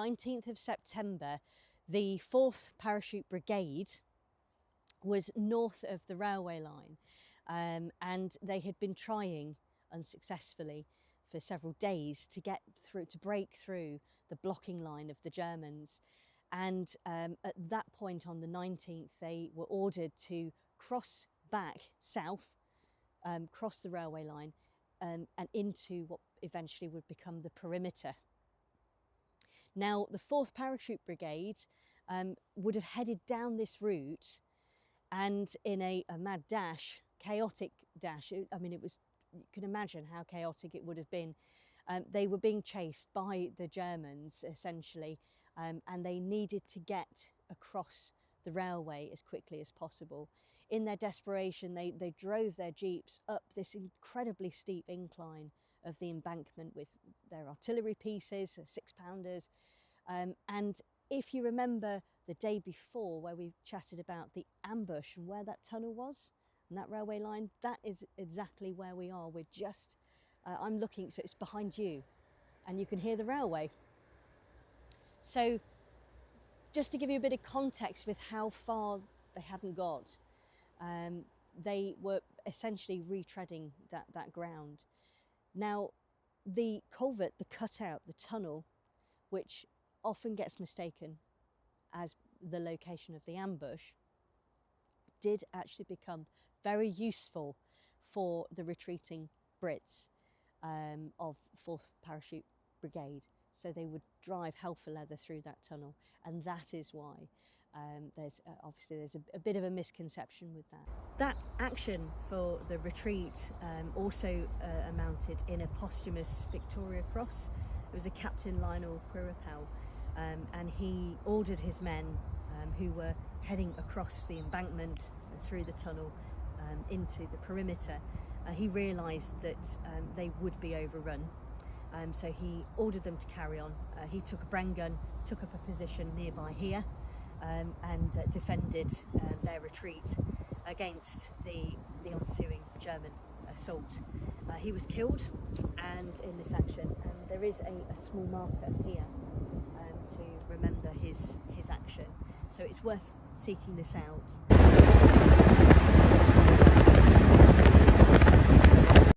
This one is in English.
19th of September, the 4th Parachute Brigade was north of the railway line, and they had been trying unsuccessfully for several days to break through the blocking line of the Germans. And at that point on the 19th, they were ordered to cross back south, cross the railway line, and into what eventually would become the perimeter. Now, the 4th Parachute Brigade would have headed down this route, and in a mad dash, chaotic dash, I mean, you can imagine how chaotic it would have been. They were being chased by the Germans, essentially, and they needed to get across the railway as quickly as possible. In their desperation, they drove their jeeps up this incredibly steep incline of the embankment with their artillery pieces, 6-pounders. And if you remember the day before, where we chatted about the ambush and where that tunnel was and that railway line, that is exactly where we are. We're just, I'm looking, so it's behind you, and you can hear the railway. So just to give you a bit of context with how far they hadn't got, they were essentially retreading that ground. Now, the culvert, the cutout, the tunnel, which often gets mistaken as the location of the ambush, did actually become very useful for the retreating Brits of 4th Parachute Brigade. So they would drive hell for leather through that tunnel, and that is why there's a bit of a misconception with that. That action for the retreat also amounted in a posthumous Victoria Cross. It was a Captain Lionel Quirrapel, and he ordered his men who were heading across the embankment through the tunnel into the perimeter. He realised that they would be overrun. So he ordered them to carry on. He took a Bren gun, took up a position nearby here, and defended their retreat against the ensuing German assault. He was killed, and in this action, and there is a small marker here to remember his action. So it's worth seeking this out.